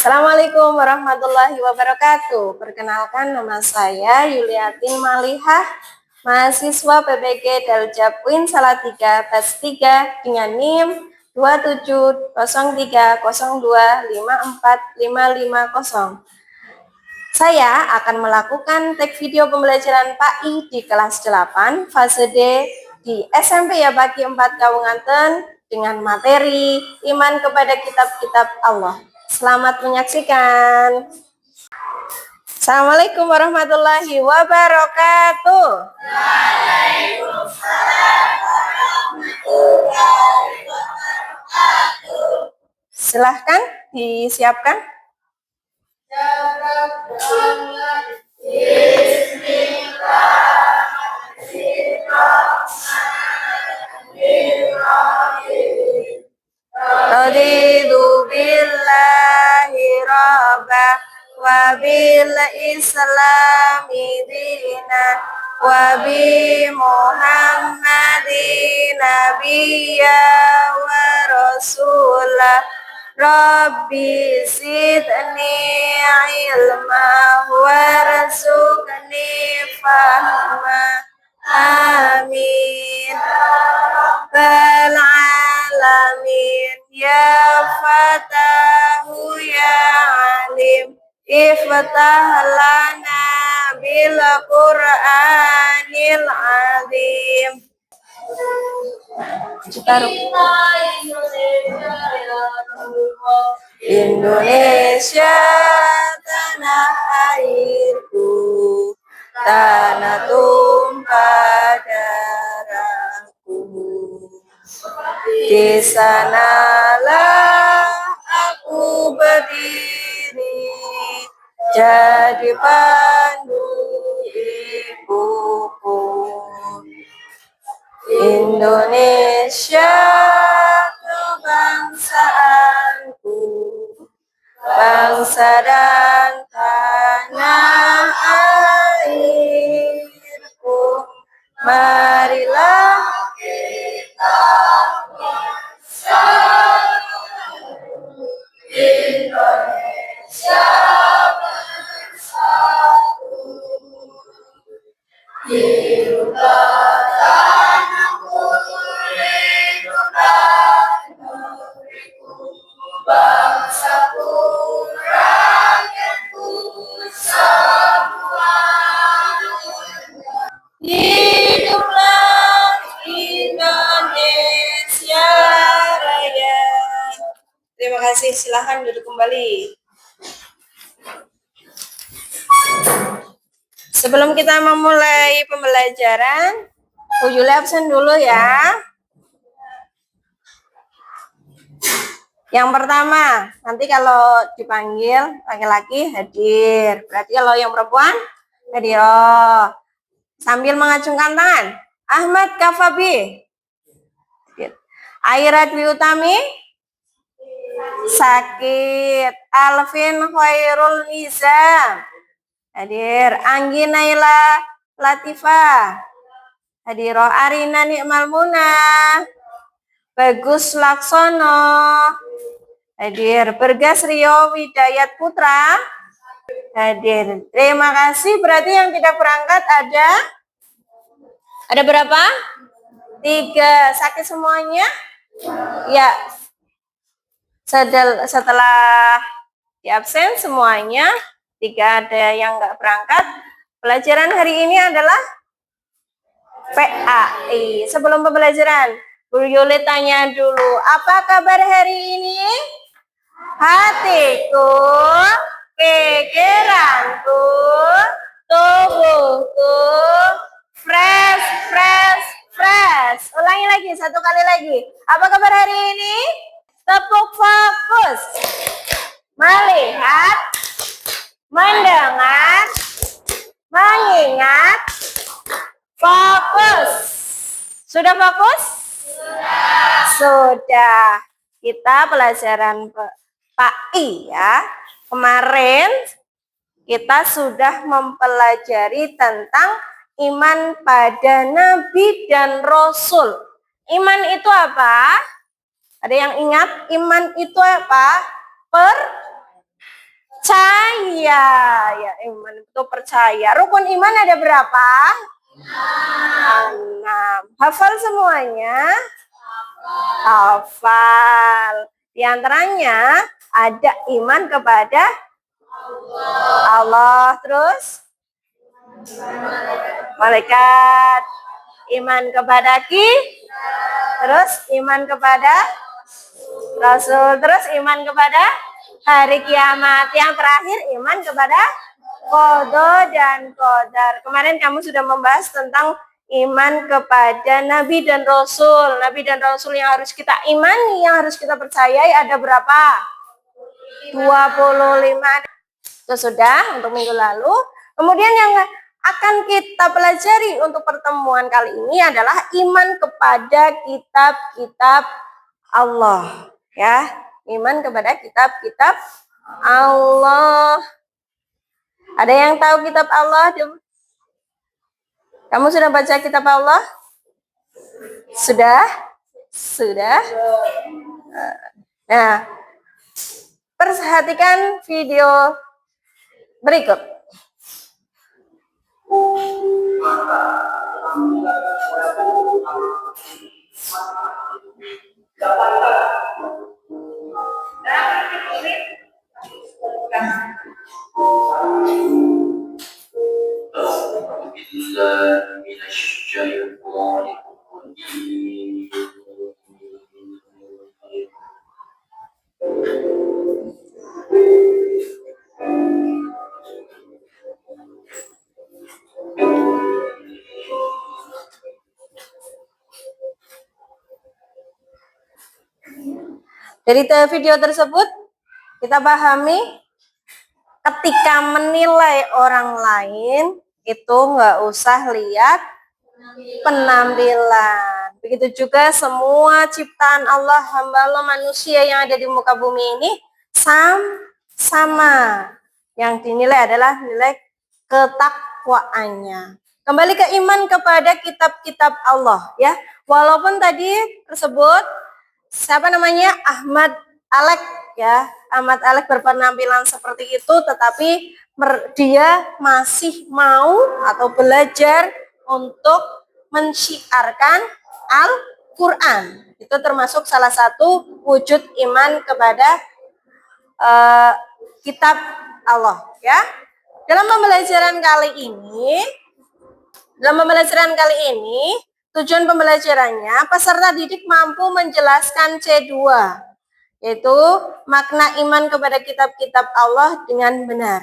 Assalamualaikum warahmatullahi wabarakatuh. Perkenalkan, nama saya Yuliatin Malihah, mahasiswa PPG Daljab UIN Salatiga batch 3 dengan NIM 270302545550. Saya akan melakukan tag video pembelajaran PAI di kelas 8 fase D di SMP Yabaki 4 Kawunganten dengan materi iman kepada kitab-kitab Allah. Selamat menyaksikan. Assalamualaikum warahmatullahi wabarakatuh. Waalaikumsalam warahmatullahi wabarakatuh. Silahkan disiapkan. Bismillahirrahmanirrahim. Raditu billahi rabba wa bil islami dina wa bi muhammadin nabiyya wa rasulah. Rabbi zidni ilma warzuqni fahma. Amin. Rabbal alamin. Ya Fatahu ya Alim, iftah lana bil Qur'anil azim. Indonesia tanah airku, tanah tumpah darahku. Di sanalah aku berdiri, jadi pandu ibuku. Indonesia kebangsaanku, bangsa dan tanah airku. Marilah kita bersatu, Indonesia bersatu. Hiduplah tanahku, hiduplah negeriku, bangsaku, rakyatku semua. Hiduplah Indonesia Raya. Terima kasih, silahkan duduk kembali. Sebelum kita memulai pembelajaran, Bu Yuli absen dulu ya. Yang pertama, nanti kalau dipanggil laki-laki hadir. Berarti kalau yang perempuan hadir. Sambil mengacungkan tangan. Ahmad Kafabi. Airat Dwi Utami. Sakit. Alvin Khairul Nizam. Hadir. Anggi Naila Latifah. Hadir. Arina Nikmal Munah. Bagus Laksono. Hadir. Bergas Rio Widayat Putra. Hadir. Terima kasih. Berarti yang tidak berangkat ada berapa? 3. Sakit semuanya? Ya. Setelah di absen semuanya 3 ada yang nggak berangkat. Pelajaran hari ini adalah PAI. Sebelum pembelajaran, Bu Yuli tanya dulu, apa kabar hari ini? Hatiku, pikiranku, tubuhku, fresh. Ulangi lagi, 1 kali lagi. Apa kabar hari ini? Tepuk fokus. Melihat, mendengar, mengingat, fokus. Sudah fokus? Sudah. Kita pelajaran PAI ya. Kemarin kita sudah mempelajari tentang iman pada Nabi dan Rasul. Iman itu apa? Ada yang ingat? Iman itu apa? percaya. Ya, iman itu percaya. Rukun iman ada berapa? 6. Hafal semuanya? Hafal. Di antaranya ada iman kepada Allah, terus malaikat, iman kepada terus iman kepada Rasul, terus iman kepada hari kiamat, yang terakhir iman kepada qada dan qadar. Kemarin kamu sudah membahas tentang iman kepada Nabi dan Rasul. Nabi dan Rasul yang harus kita imani, yang harus kita percayai ada berapa? 25. Itu sudah untuk minggu lalu. Kemudian yang akan kita pelajari untuk pertemuan kali ini adalah iman kepada kitab-kitab Allah. Ya, iman kepada kitab-kitab Allah. Ada yang tahu kitab Allah? Kamu sudah baca kitab Allah? Sudah? Sudah? Nah, perhatikan video berikut. Dari video tersebut kita pahami ketika menilai orang lain itu nggak usah lihat penampilan. Begitu juga semua ciptaan Allah, hamba Allah, manusia yang ada di muka bumi ini sama. Yang dinilai adalah nilai ketakwaannya. Kembali ke iman kepada kitab-kitab Allah, ya. Walaupun tadi tersebut siapa namanya, Ahmad Alek, ya, Ahmad Alek berpenampilan seperti itu, tetapi dia masih mau atau belajar untuk mensyiarkan Al-Quran. Itu termasuk salah satu wujud iman kepada kitab Allah, ya. Dalam pembelajaran kali ini, tujuan pembelajarannya peserta didik mampu menjelaskan C2, yaitu makna iman kepada kitab-kitab Allah dengan benar.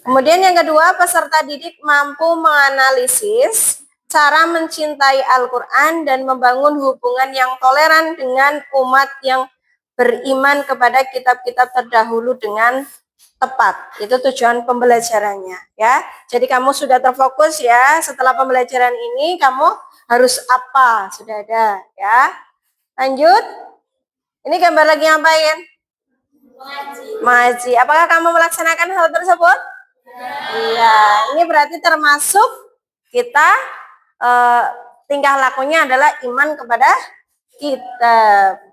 Kemudian yang kedua, peserta didik mampu menganalisis cara mencintai Al-Quran dan membangun hubungan yang toleran dengan umat yang beriman kepada kitab-kitab terdahulu dengan tepat. Itu tujuan pembelajarannya, ya. Jadi kamu sudah terfokus, ya. Setelah pembelajaran ini kamu harus apa? Sudah ada, ya. Lanjut. Ini gambar lagi ngapain? Mengaji. Apakah kamu melaksanakan hal tersebut? Iya. Ini berarti termasuk kita tingkah lakunya adalah iman kepada kitab.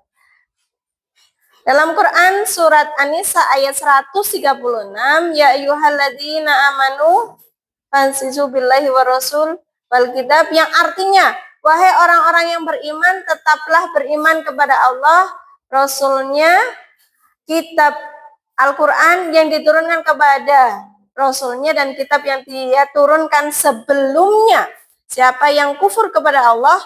Dalam Quran surat An-Nisa ayat 136, ya ayyuhalladzina amanu fansizu billahi wa rasul wal kitab, yang artinya wahai orang-orang yang beriman, tetaplah beriman kepada Allah, Rasulnya, kitab Al-Quran yang diturunkan kepada Rasulnya, dan kitab yang dia turunkan sebelumnya. Siapa yang kufur kepada Allah,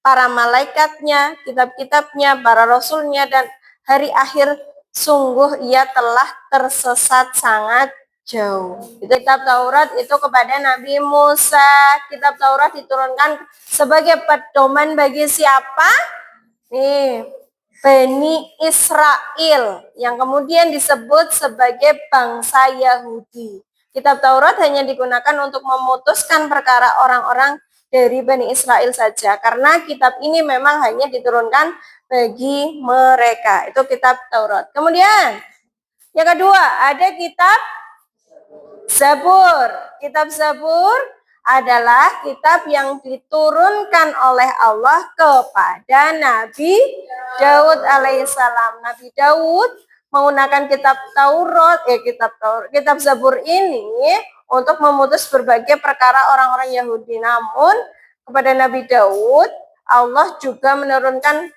para malaikatnya, kitab-kitabnya, para rasulnya, dan hari akhir, sungguh ia telah tersesat sangat jauh. Kitab Taurat itu kepada Nabi Musa. Kitab Taurat diturunkan sebagai pedoman bagi siapa? Nih, Bani Israel, yang kemudian disebut sebagai bangsa Yahudi. Kitab Taurat hanya digunakan untuk memutuskan perkara orang-orang dari Bani Israel saja, karena kitab ini memang hanya diturunkan bagi mereka. Itu kitab Taurat. Kemudian yang kedua, ada kitab Zabur. Kitab Zabur adalah kitab yang diturunkan oleh Allah kepada Nabi Daud alaihissalam. Nabi Daud menggunakan kitab Zabur ini untuk memutus berbagai perkara orang-orang Yahudi. Namun kepada Nabi Daud Allah juga menurunkan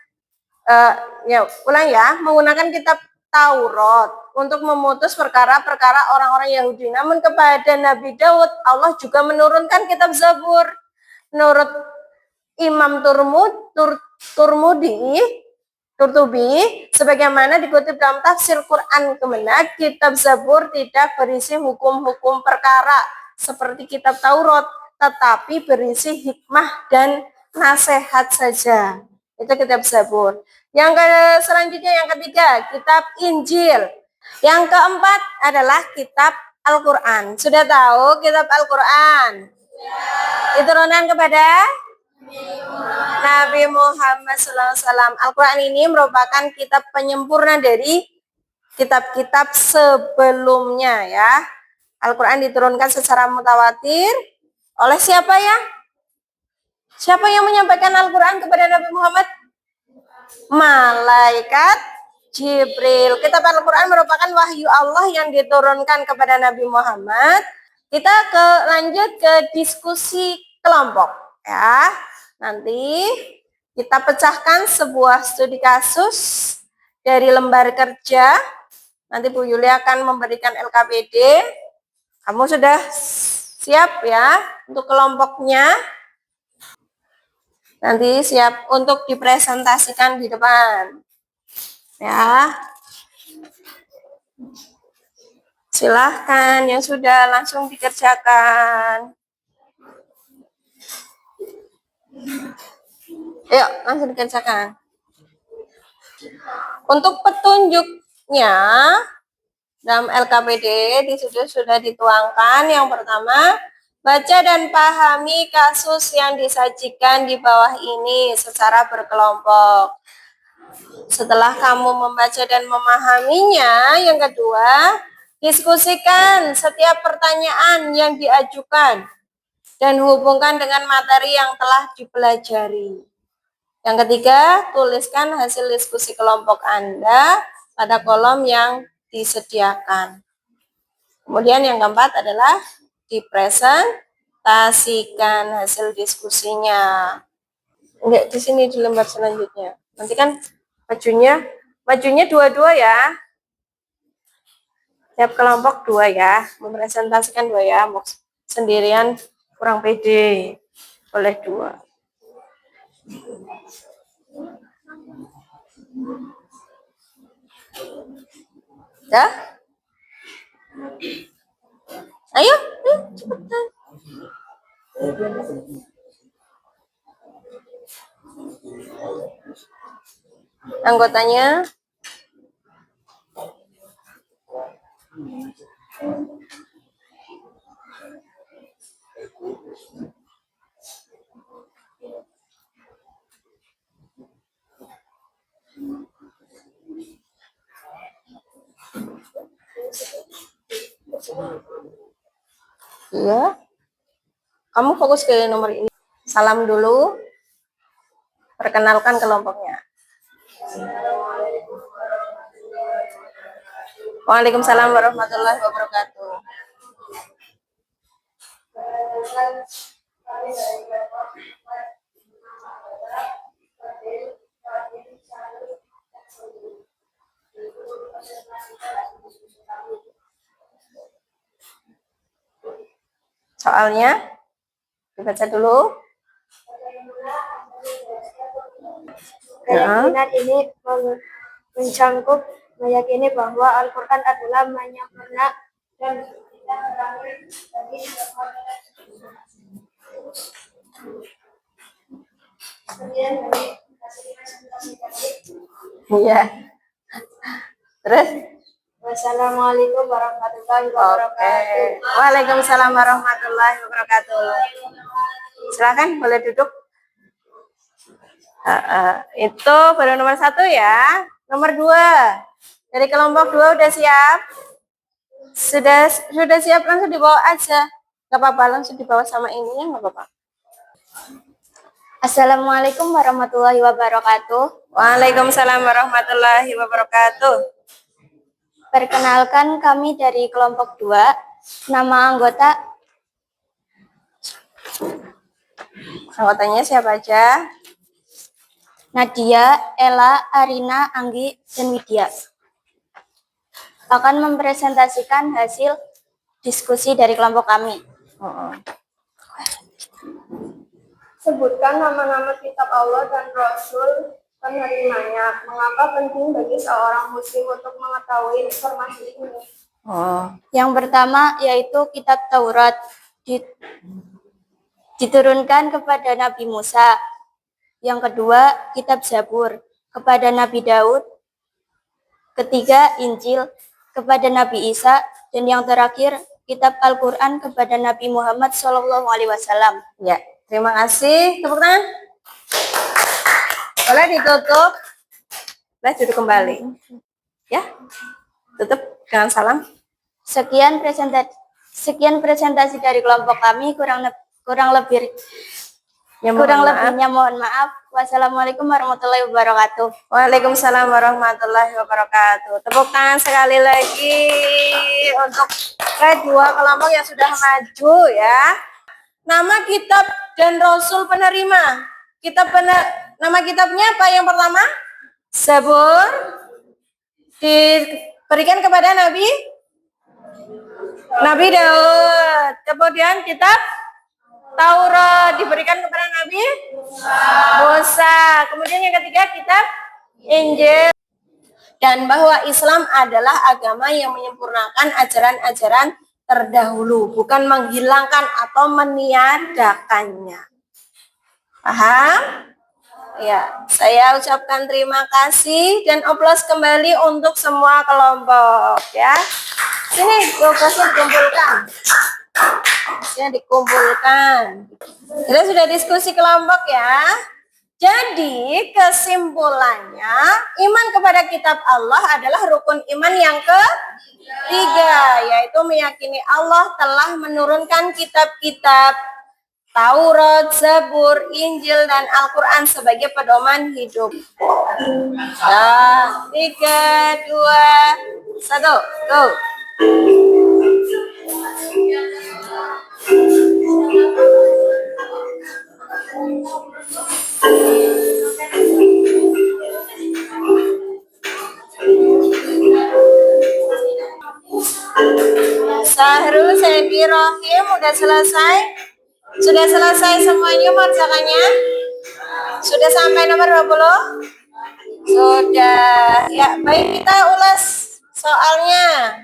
menggunakan kitab Taurat untuk memutus perkara-perkara orang-orang Yahudi. Namun kepada Nabi Daud Allah juga menurunkan kitab Zabur. Menurut Imam Turtubi, sebagaimana dikutip dalam tafsir Quran Kemenak, kitab Zabur tidak berisi hukum-hukum perkara seperti kitab Taurat, tetapi berisi hikmah dan nasihat saja. Itu kitab Zabur. Selanjutnya yang ketiga, kitab Injil. Yang keempat adalah kitab Al-Quran. Sudah tahu kitab Al-Quran? Ya. Diturunkan kepada Nabi Muhammad SAW. Al-Quran ini merupakan kitab penyempurna dari kitab-kitab sebelumnya ya. Al-Quran diturunkan secara mutawatir oleh siapa ya? Siapa yang menyampaikan Al-Quran kepada Nabi Muhammad? Malaikat Jibril. Kitab Al-Quran merupakan wahyu Allah yang diturunkan kepada Nabi Muhammad. Kita lanjut ke diskusi kelompok ya. Nanti kita pecahkan sebuah studi kasus dari lembar kerja. Nanti Bu Yuli akan memberikan LKPD. Kamu sudah siap ya untuk kelompoknya? Nanti siap untuk dipresentasikan di depan. Ya. Silahkan yang sudah langsung dikerjakan. Ayo, langsung dikerjakan. Untuk petunjuknya dalam LKPD di situ sudah dituangkan. Yang pertama, baca dan pahami kasus yang disajikan di bawah ini secara berkelompok. Setelah kamu membaca dan memahaminya, yang kedua, diskusikan setiap pertanyaan yang diajukan dan hubungkan dengan materi yang telah dipelajari. Yang ketiga, tuliskan hasil diskusi kelompok Anda pada kolom yang disediakan. Kemudian yang keempat adalah dipresentasikan hasil diskusinya. Enggak, di sini di lembar selanjutnya. Nanti kan majunya dua-dua ya. Tiap kelompok dua ya, mempresentasikan dua ya. Sendirian kurang pede, boleh dua. Ya? Ayo, cepetan. Anggotanya iya. Kamu fokus ke nomor ini. Salam dulu. Perkenalkan kelompoknya. Waalaikumsalam warahmatullahi wabarakatuh. Soalnya dibaca dulu. Keyakinan ini mencangkup meyakini bahwa Al-Quran adalah menyempurna dan tidak terakhir dari Iya. Terus? Wassalamualaikum warahmatullahi wabarakatuh. Waalaikumsalam warahmatullahi wabarakatuh. Silakan boleh duduk. Itu baru nomor 1 ya. Nomor 2 dari kelompok 2 udah siap? Sudah siap, langsung dibawa aja. Gak apa-apa, langsung dibawa sama ini ya, gak apa-apa. Assalamualaikum warahmatullahi wabarakatuh. Waalaikumsalam warahmatullahi wabarakatuh. Perkenalkan, kami dari kelompok 2. Nama Anggotanya siapa aja? Nadia, Ella, Arina, Anggi, dan Widya. Akan mempresentasikan hasil diskusi dari kelompok kami. Sebutkan nama-nama kitab Allah dan Rasul penerimanya. Mengapa penting bagi seorang muslim untuk mengetahui informasi ini? Yang pertama yaitu kitab Taurat diturunkan kepada Nabi Musa. Yang kedua, kitab Zabur kepada Nabi Daud. Ketiga, Injil kepada Nabi Isa. Dan yang terakhir, kitab Al-Quran kepada Nabi Muhammad SAW. Ya, terima kasih. Tepuk tangan. Boleh ditutup. Boleh duduk kembali. Ya, tutup dengan salam. Sekian presentasi dari kelompok kami. Kurang lebihnya mohon maaf. Wassalamualaikum warahmatullahi wabarakatuh. Waalaikumsalam warahmatullahi wabarakatuh. Tepuk tangan sekali lagi untuk kedua kelompok yang sudah maju ya. Nama kitab dan Rasul penerima. Nama kitabnya apa yang pertama? Zabur. Diberikan kepada Nabi Daud. Kemudian kitab Taurat diberikan kepada Nabi Musa. Kemudian yang ketiga kitab Injil. Dan bahwa Islam adalah agama yang menyempurnakan ajaran-ajaran terdahulu, bukan menghilangkan atau meniadakannya. Paham? Ya, saya ucapkan terima kasih dan aplaus kembali untuk semua kelompok ya. Sini tugasnya dikumpulkan. Kita sudah diskusi kelompok ya. Jadi kesimpulannya, iman kepada kitab Allah adalah rukun iman yang ketiga, yaitu meyakini Allah telah menurunkan kitab-kitab Taurat, Zabur, Injil, dan Al-Quran sebagai pedoman hidup. Nah, 3, 2, 1, go. Sahrul, Sandy, Rohim, udah selesai? Sudah selesai semuanya mengerjakannya? Sudah sampai nomor 20? Sudah. Ya, baik kita ulas soalnya.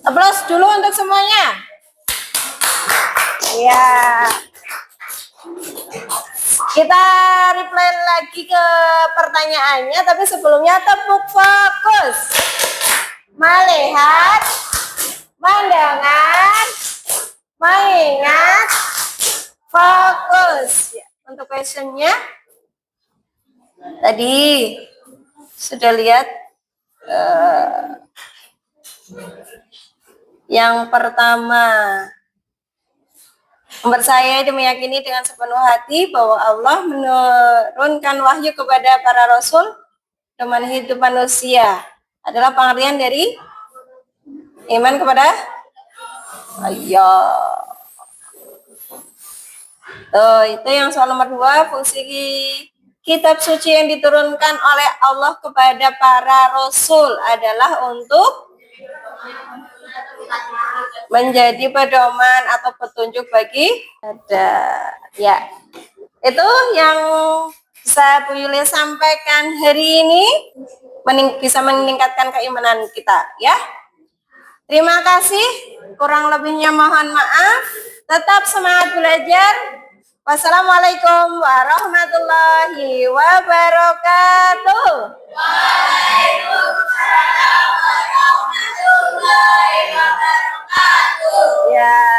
Aplaus dulu untuk semuanya. Ya. Kita reply lagi ke pertanyaannya, tapi sebelumnya tepuk fokus. Melihat, mendengar, mengingat, fokus. Ya, untuk questionnya tadi sudah lihat yang pertama, percaya itu meyakini dengan sepenuh hati bahwa Allah menurunkan wahyu kepada para rasul teman hidup manusia adalah pengertian dari iman kepada itu yang soal nomor 2, fungsi kitab suci yang diturunkan oleh Allah kepada para rasul adalah untuk menjadi pedoman atau petunjuk bagi ya. Itu yang bisa Bu Yulia sampaikan hari ini, bisa meningkatkan keimanan kita ya. Terima kasih, kurang lebihnya mohon maaf. Tetap semangat belajar. Wassalamualaikum warahmatullahi wabarakatuh. Waalaikumsalam warahmatullahi wabarakatuh. Ya.